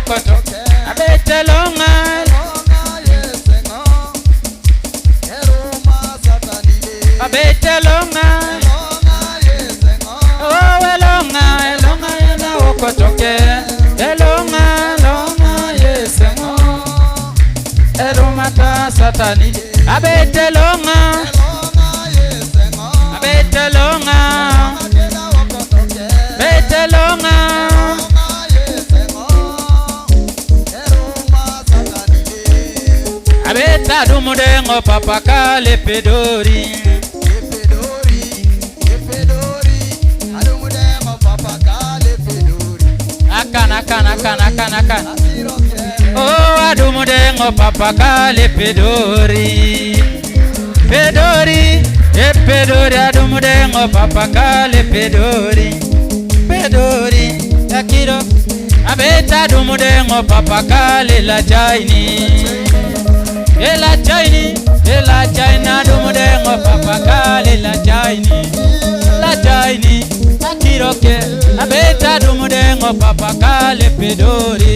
wokoto abetelonga abetelonga oh elonga na wokoto ke elonga yesengo eromata satani abetelonga abetelonga betelonga abeta dumudengo papaka lepedori akan oh adumudengo papaka lepedori pedori adumudengo papaka lepedori pedori akiro abeta dumudengo papaka lela jaini ela jaina dumudengo papaka lela jaini la jaini akiro ke abeta dumudengo papaka lepedori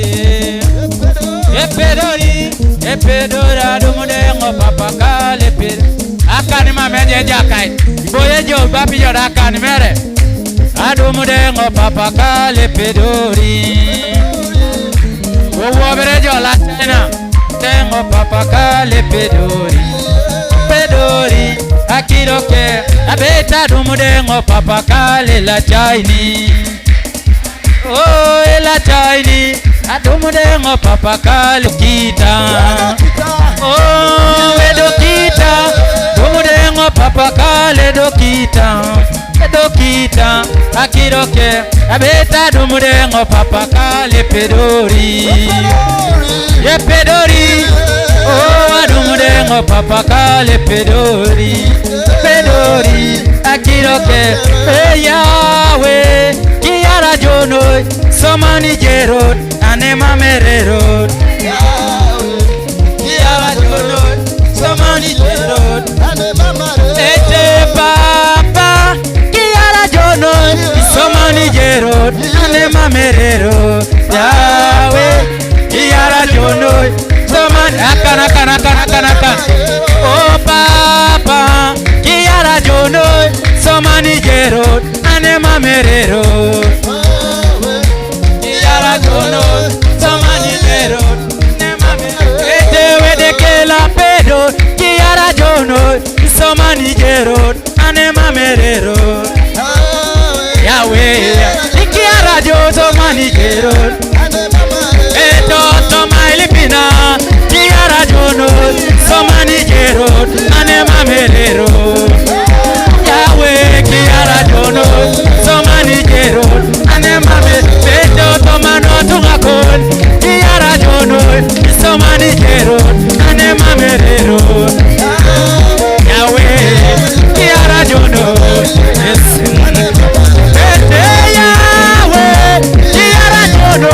epedora dumudengo papaka lepedori akani mamenye jakai boye jo babi yo akani mere adumudengo papaka lepedori wo berejo la tena tengo papaka lepedori akiroke abeta dumudengo papaka lela chaini oh ela chaini adumudengo papaka lukita oh edokita dumudengo papaka ledokita akiroke abeta dumudengo papaka lepedori oh adumudengo papaka lepedori akiroke yawe kiara jono somani jerod anema merero kiara jono somani jerod anema merero ete papa kiara jono somani jerod anema merero yawe kiara jono somani akan oh papa kiara jono somani jerod anema merero kiara jono somani jerod anema merero ete wedekela pedo kiara jono somani jerod anema merero yawe kiara jono somani jerod eto somailipina kiara jono somani jerod anema merero yawe kiara jono somani jerod anema merero tomano tungakon kiara jono somani jerod anema merero yawe kiara jono yawe kiara jono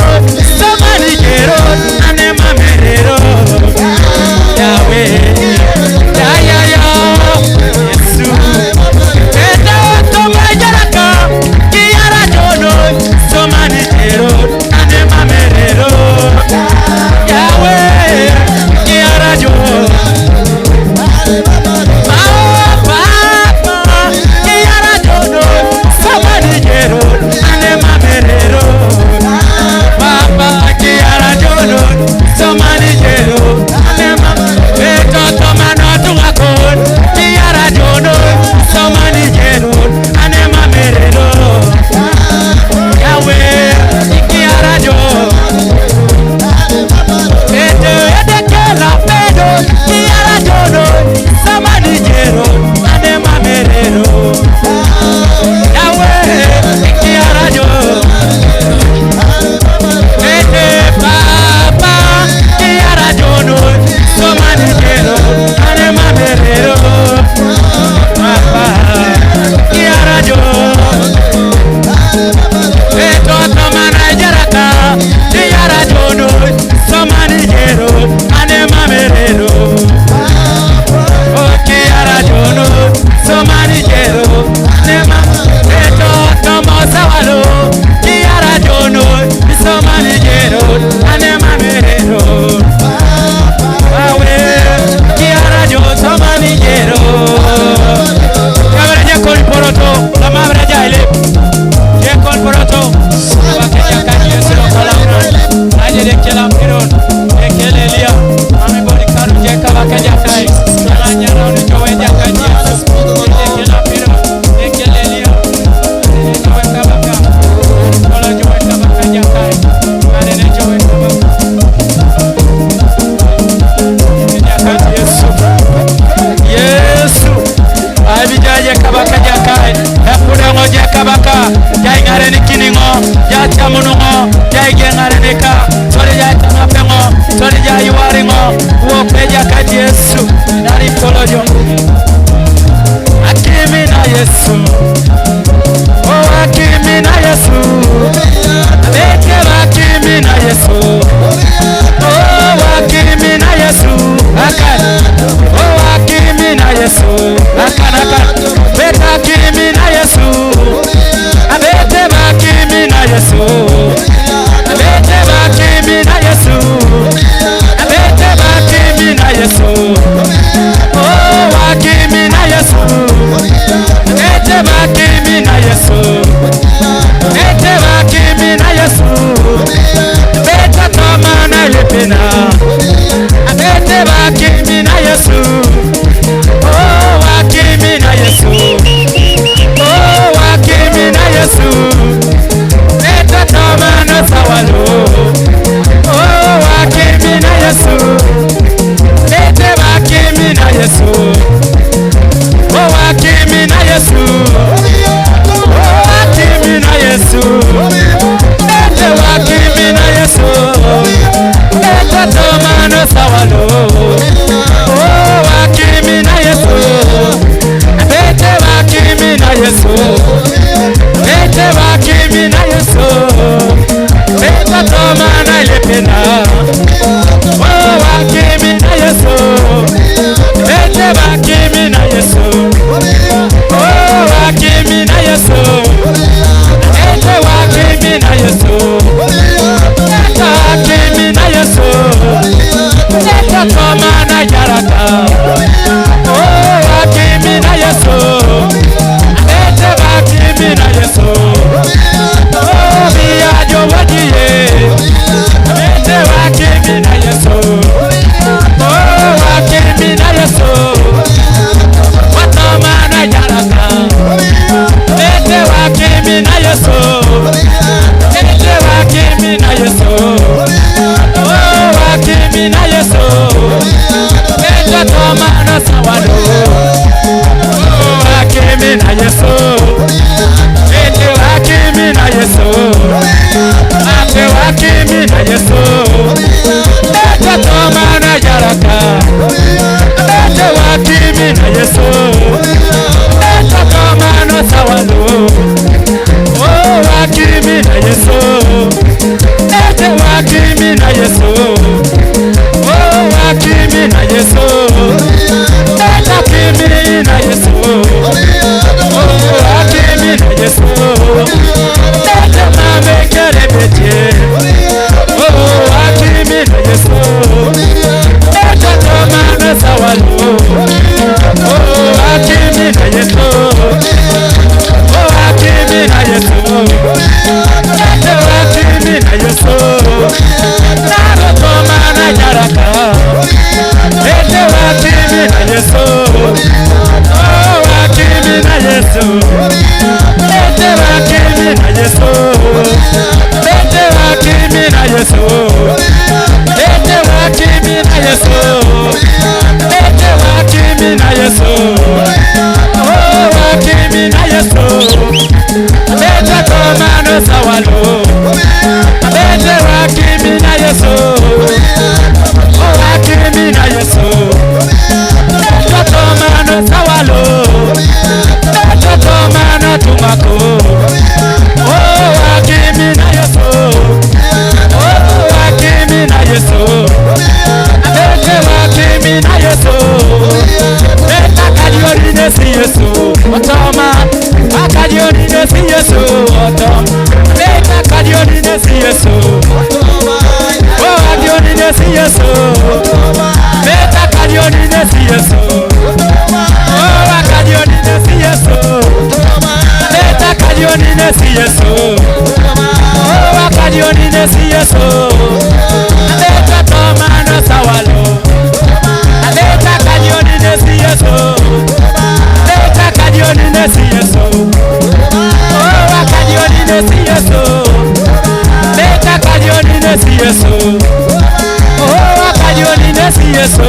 Oh, akajoni nesi Yesu.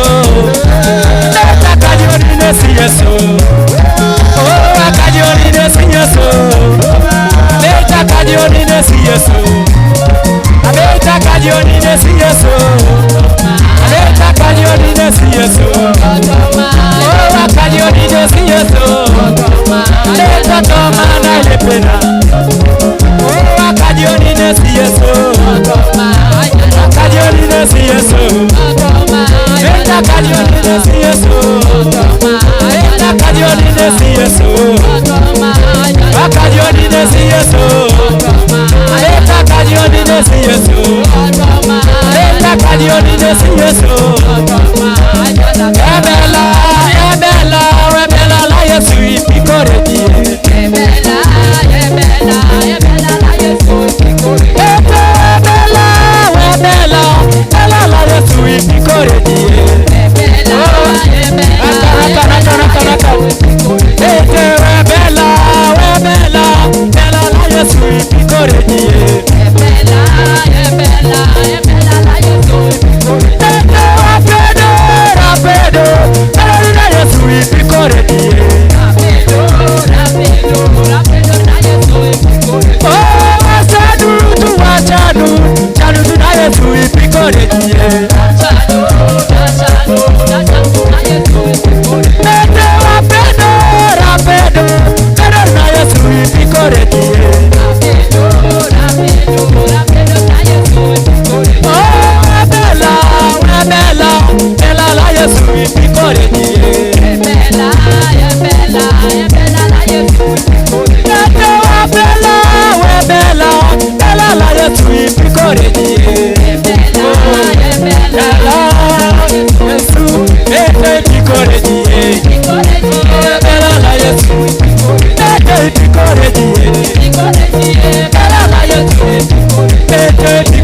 Akajoni nesi Yesu. Oh, akajoni nesi Yesu. Akajoni nesi Yesu. Akajoni nesi Yesu. Akajoni nesi Yesu. Oh, akajoni nesi Yesu. Akajoni na lepena. Oh, akajoni nesi Yesu. Akajoni nesi Yesu. Akajoni nesi Yesu. Akajoni nesi Yesu. Akajoni nesi Yesu. Akajoni nesi Yesu. Akajoni nesi Yesu. Ebela, ebela, ebela la Yesu ipikore die. Ebela, ebela, ebela la Yesu ipikore die. Ebela, ebela, ebela la Yesu ipikore die. Ebela, ebela, ebela, ebela, ebela la Yesu ipikore die. Ebela, ebela, ebela la Yesu ipikore die. Rapido, ebela la Yesu ipikore die. Rapido, rapido la Yesu ipikore die. Oh, wachanu tu wachanu, chanu tu la Yesu ipikore die. Wachanu, wachanu, wachanu la Yesu ipikore die. Rapido, rapido, ebela la Yesu ipikore die. Rapido, rapido, rapido la Yesu ipikore die. Oh, ebela, ebela, ebela la Yesu ipikore die. Ebela, ebela, ebela la Yesu ipikore die. Ebela, ebela, ebela la Yesu ipikore die. Ebela, ebela, Yesu ipikore die. Ebela la Yesu ipikore die. Ebela la Yesu ipikore die.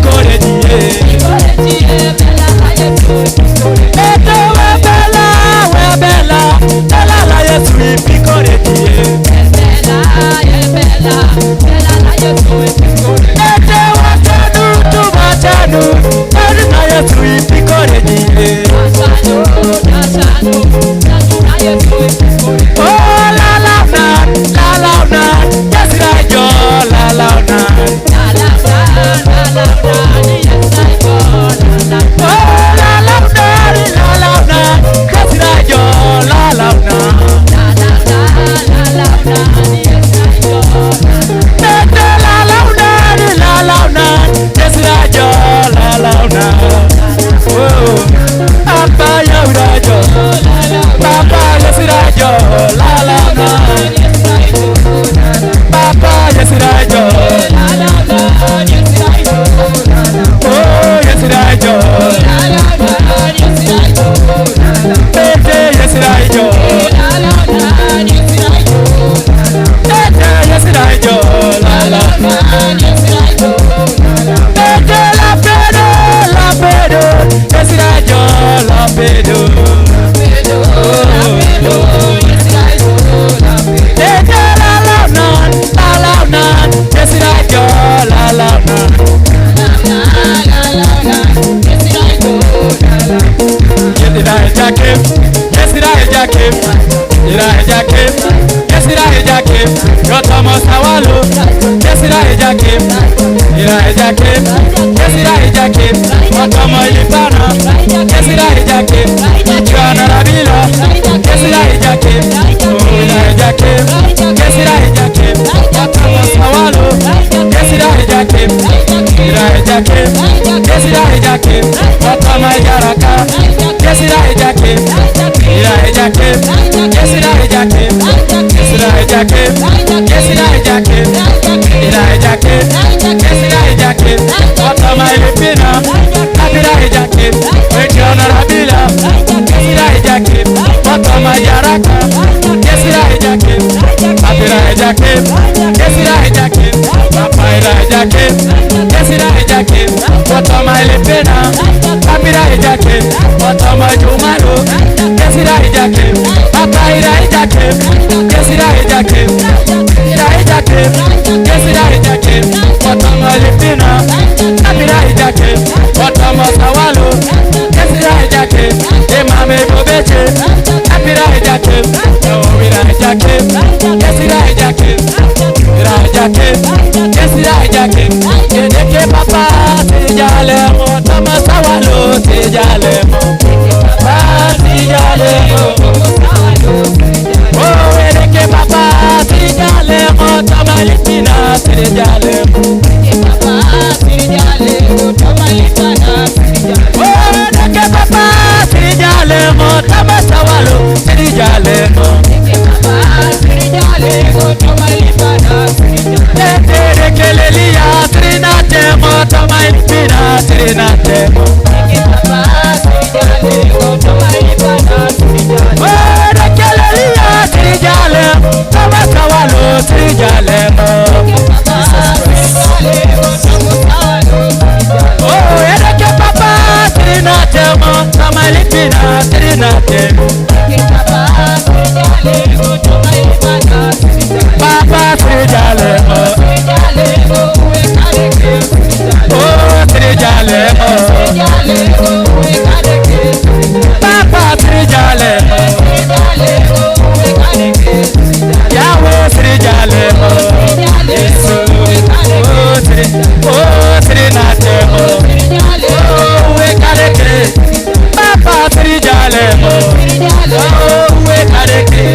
What tomo sawalo. Kesira ejake, emame bobeche. Apira ejake, owira ejake. Kesira ejake, ira ejake. Kesira ejake, edeke papa tijale mo. Tomo sawalo tijale mo. Papa tijale mo. Oh, edeke papa tijale mo. Tomo lipina tijale mo. Papa tijale mo. Tomo lipina tijale mo. Papa tijale mo, tama sawalo tijale mo. Papa tijale mo, tama lipana tijale. Tere kelelia trinate mo, tama lipina trinate mo. Papa tijale mo, tama lipana tijale. Tere kelelia tijale mo, tama sawalo tijale mo. Papa tijale mo, tama sawalo tijale. Oh, ere papa trinate mo, tama lipina trinate mo. Papa trijale mo, tama lipina trijale. Papa trijale mo, trijale mo, we kadeke trijale. Oh, trijale mo, trijale mo, we kadeke trijale. Papa trijale mo, trijale mo, we kadeke trijale. Yahweh trijale mo, Yesu we kadeke. Oh, trinate mo, trijale mo, we kadeke. Papa trijale mo, oh we kadeke.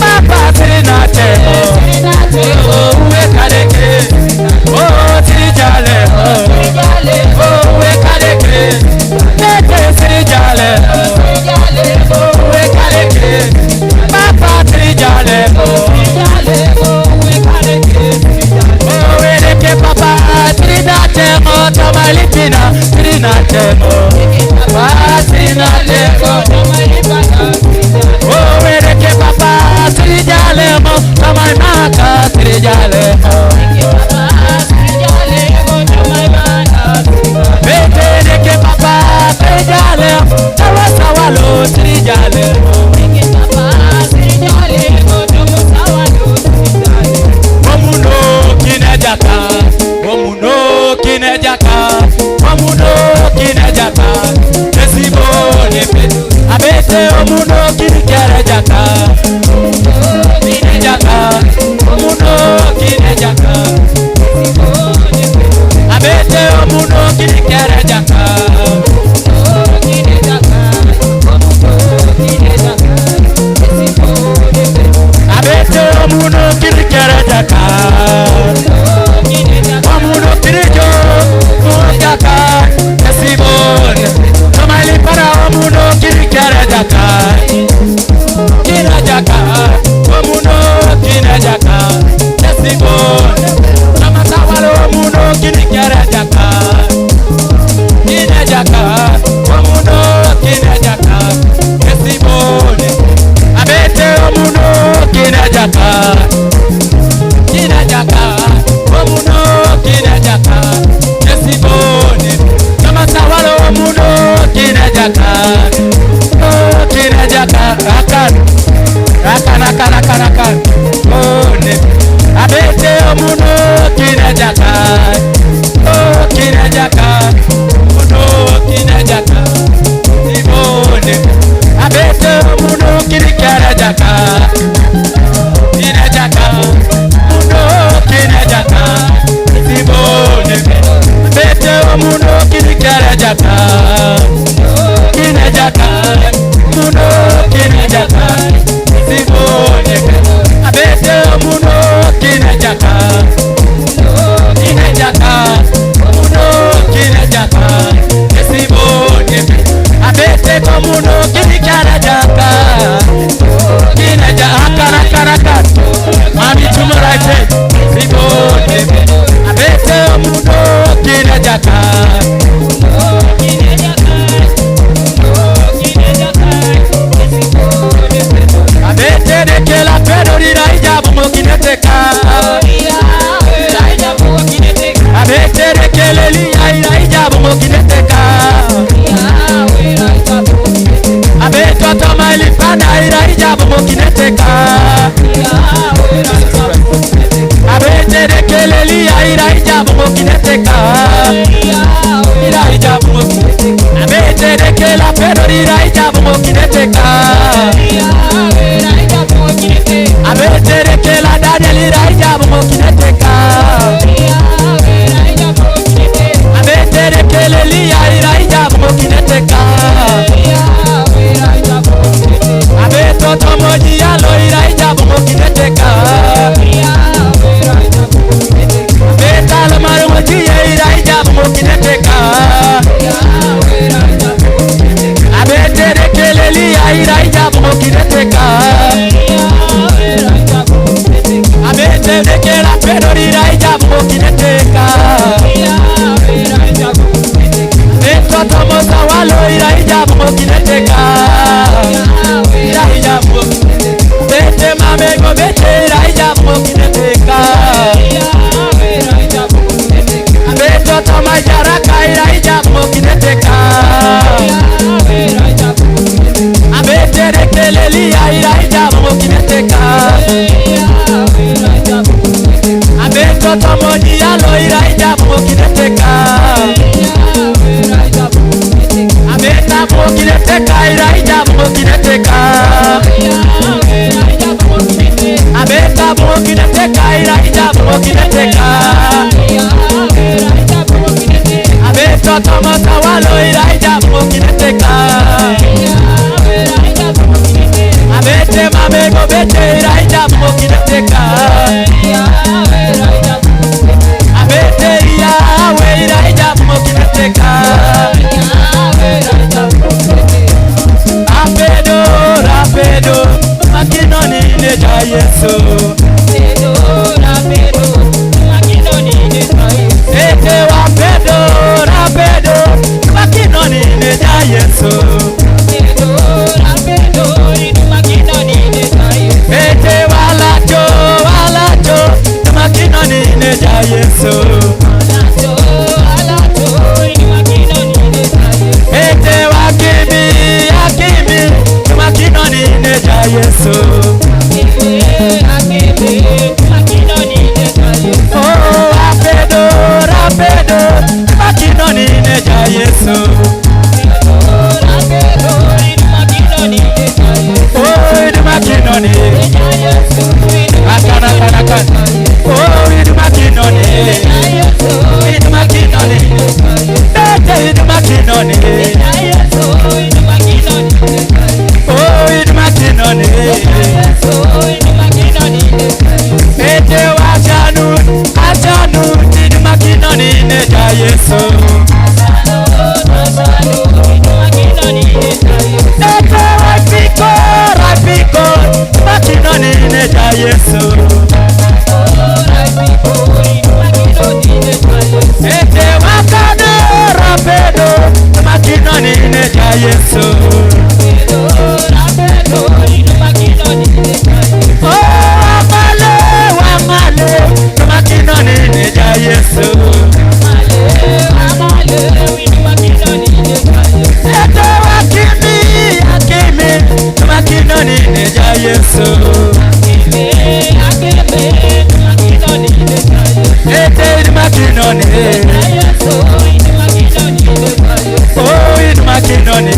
Papa trinate mo, oh we kadeke. Oh trijale mo, oh we kadeke. Nete trijale mo, oh we kadeke. Papa trijale mo, oh we kadeke. Oh we deke papa trinate mo, tama lipina trinate mo. Papa trinate mo, oh we deke papa trijale mo, tama maka trijale mo. Bete deke papa trijale mo, tama sawalo trijale mo. Omuno kinejaka, omuno kinejaka, omuno kinejaka. Esibo nepe, abete omuno kinejaka, kinejaka, omuno kinejaka. Abete omuno kinejaka, abete omuno kinejaka. Omuno kirijo mujaka, esibone. Tomali para omuno kinejaka, kinejaka. Omuno kinejaka, esibone. Namasawalo omuno kinejaka, kinejaka. Omuno kinejaka, esibone. Abete omuno kinejaka, kinejaka. Omuno kinejaka, esibone. Namasawalo omuno kinejaka, oh kinejaka. Akan, akan, akan, akan, akan. Oh ne. Abete omuno kinejaka, oh kinejaka. Omuno kinejaka, esibone. Abete omuno kinejaka, kinejaka. Omuno kinejaka, esibone. Abete omuno kinejaka, kinejaka. Omuno kinejaka, esibone. Abete omuno kinejaka, kinejaka. Omuno kinejaka, esibone. Abete omuno kinejaka, kinejaka. Akan. Mami tumuraite, esibone. Abete omuno kinejaka, abete deke la pedorira ijabu mokineteka, abete deke leli ijabu mokineteka. Abetereke la perorira ijabu mokineteka. Abetereke la danielira ijabu mokineteka. Abetereke le liya ijabu mokineteka. Abetoto moji yalo ijabu mokineteka. Abetalo maru moji ijabu mokineteka. Abetereke le liya ijabu mokineteka. Abetereke la perorira ijabu mokineteka. Abetoto moza walo ijabu mokineteka. Bete mame go bete ijabu mokineteka. Abeto toma jaraka ijabu mokineteka. Abetereke le liya ijabu mokineteka. Abeto tomo dialo ijabu mokineteka. Abeta mokineteka ijabu mokineteka. Abeta mokineteka ijabu mokineteka. Abeto tomo tawalo ijabu mokineteka. Abete mame go bete ijabu mokineteka. Abete yawe ijabu mokineteka. Rapedo, makinoni neja Yesu. Ete rapedo, makinoni neja Yesu. Ete walacho, makinoni neja Yesu. Ete akimi, makinoni neja Yesu. Oh, rapedo, makinoni neja Yesu. Oh, idu makinoni. Akana. Oh, idu makinoni. Idu makinoni. Ete idu makinoni. Oh, idu makinoni. Ete wachanu, idu makinoni neja Yesu. Ete rapiko, makinoni neja Yesu. Ete wakane rapedo, makinoni neja Yesu. Oh, wamale, makinoni neja Yesu. Ete akimi, makinoni neja Yesu. Ete makinoni. Oh, idu makinoni.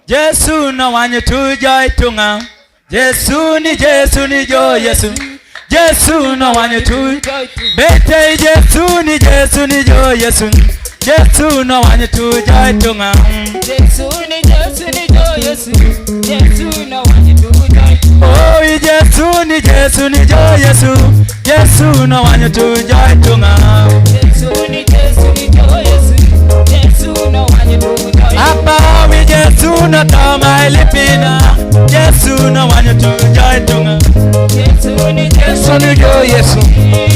Yesu na wanyu tujai tunga. Yesu ni jo Yesu. Yesu na wanyu tujai. Bete Yesu ni jo Yesu. Yesu na wanyu tujai tunga. Yesu ni jo Yesu. Yesu na wanyu tujai. Oh Yesu ni jo Yesu. Yesu na wanyu tujai tunga. Yesu ni jo Yesu. Yesu na wanyu tujai. Apa we Yesu na tama ilipina. Yesu na wanyu tujai tunga. Yesu ni jo Yesu.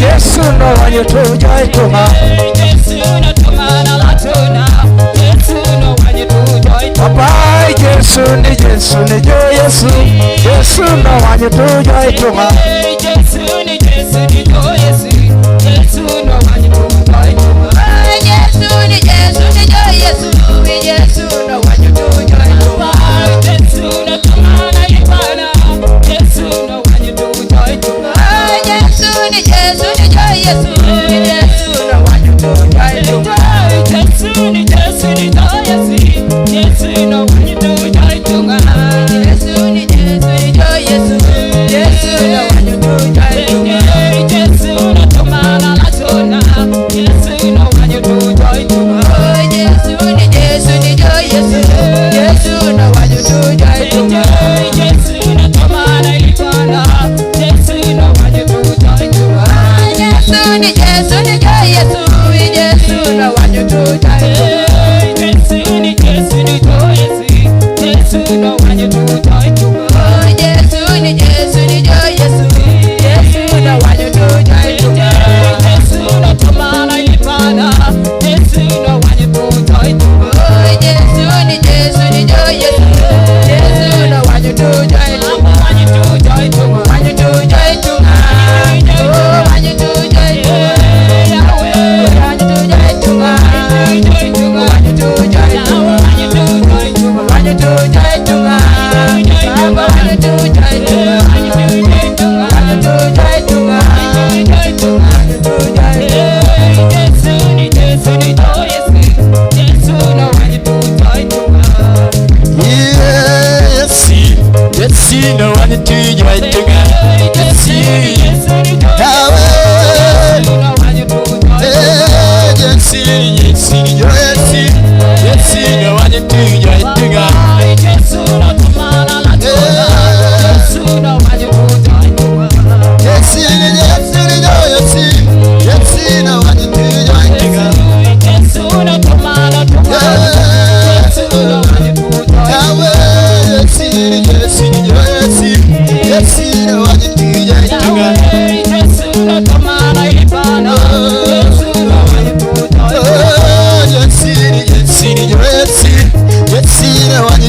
Yesu na wanyu tujai tunga. Yesu na tuma na latona. Yesu na wanyu tujai. Papa Yesu ni jo Yesu. Yesu na wanyu tujai tunga. Yesu ni jo Yesu. Yesu na wanyu tujai. Yesu ni jo Yesu. Yesu na wanyu tujai. Yesu na tuma na ipana. Yesu na wanyu tujai. Yesu ni jo Yesu. Yesu na wanyu tujai. Yesu ni jo Yesu. Yesu na wanyu tujai. Yesu ni jo Yesu. Yesu na wanyu tujai. Yesu na tuma na latona. Yesu na wanyu tujai. Yesu ni jo Yesu. Yesu na wanyu tujai. Yesu na tuma na ipana. Yesu na wanyu tujai. Yesu ni jo Yesu. Yesu na wanyu tujai. Yesu ni jo Yesu. Yesu na wanyu tujai. Yesu ni jo Yesu. Yesu na wanyu tujai. Yesu na tuma na ipana. Yesu na wanyu tujai. Yesu ni jo Yesu. Yesu na wanyu tujai. Wanyu tujai. Wanyu tujai. Wanyu tujai. Yahweh. Wanyu tujai. Wanyu tujai. Wanyu tujai. Baba wanyu tujai. Wanyu tujai. Yesu ni jo Yesu. Yesu na wanyu tujai. Yes, yes, no one to join together. Yes, Yahweh. Yes, yes, yes, no one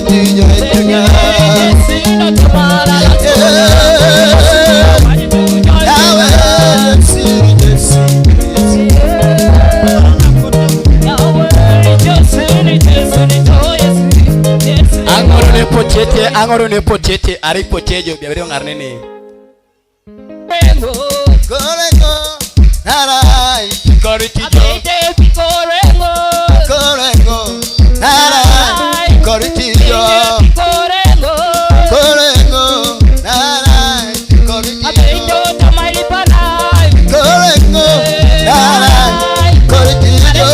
to join together. Angoro ne potete ari potejo biabere ngarne ni Rengo narai koriti jo korengo narai koriti jo korengo narai koriti jo tamai panai korengo narai koriti jo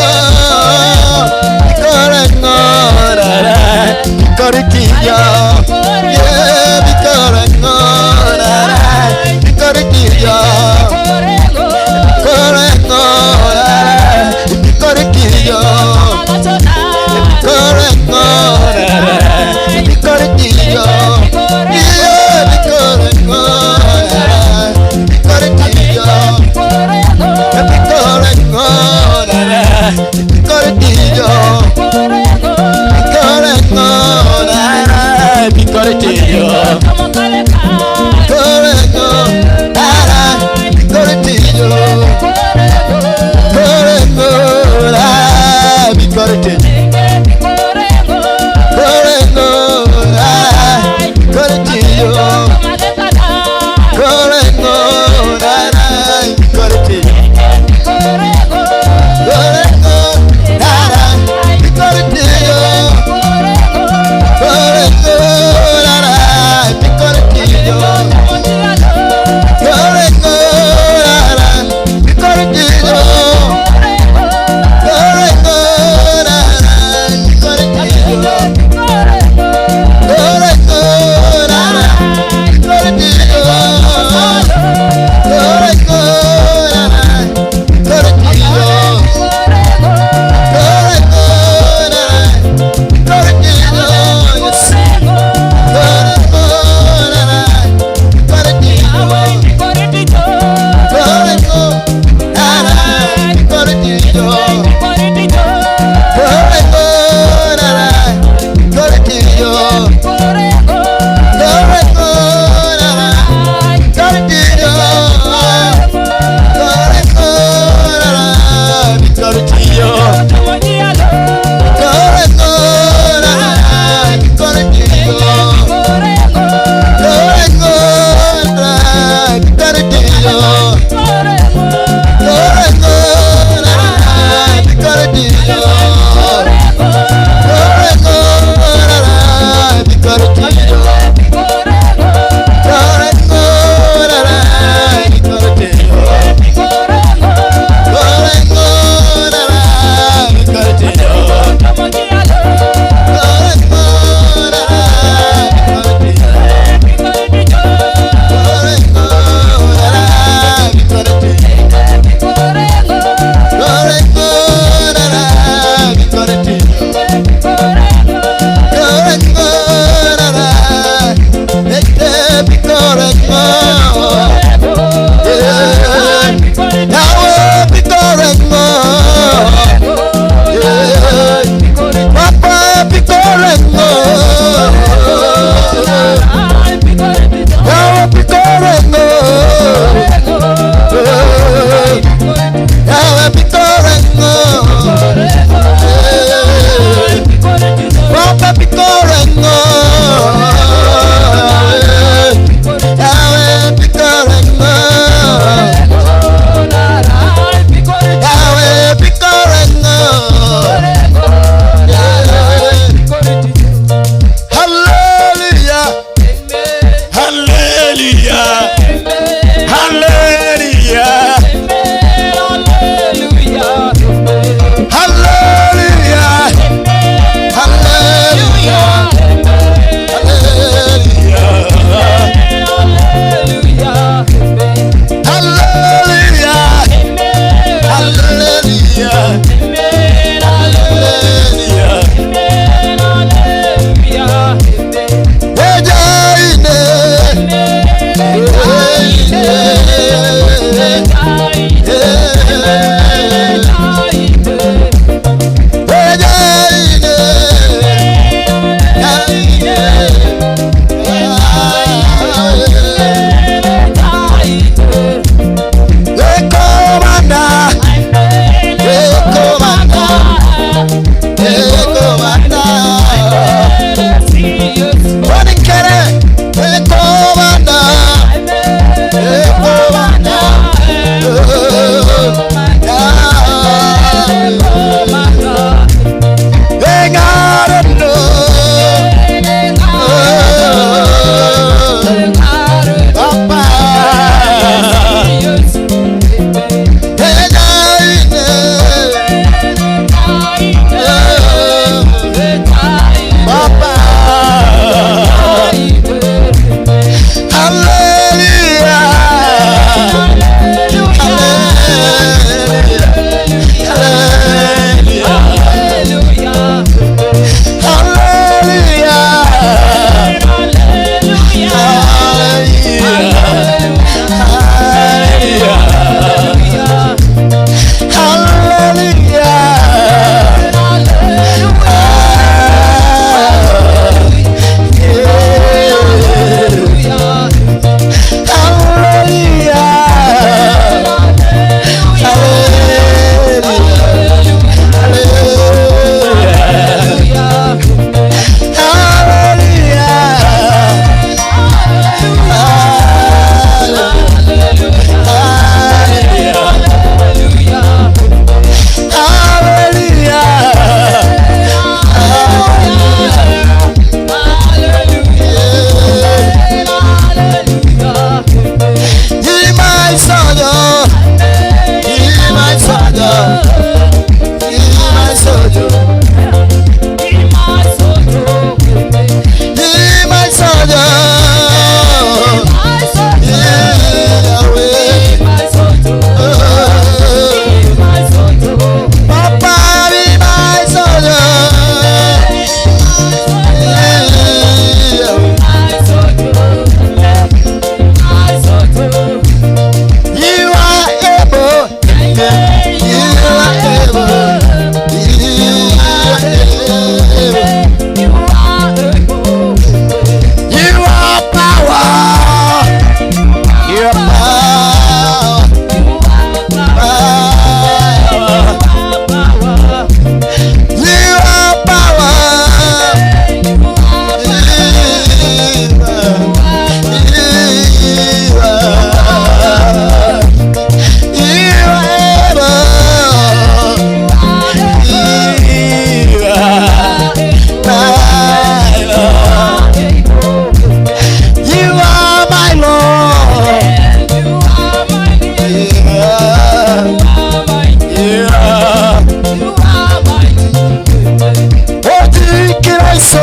korengo narai koriti jo Corre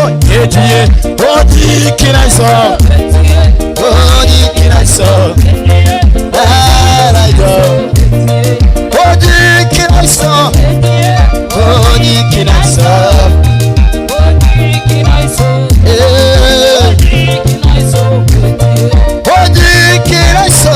Yetie Odi Kinaiso Odi Kinaiso Arayo Odi Kinaiso Odi Kinaiso Odi Kinaiso Odi Kinaiso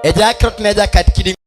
Eja krok neja kat kidi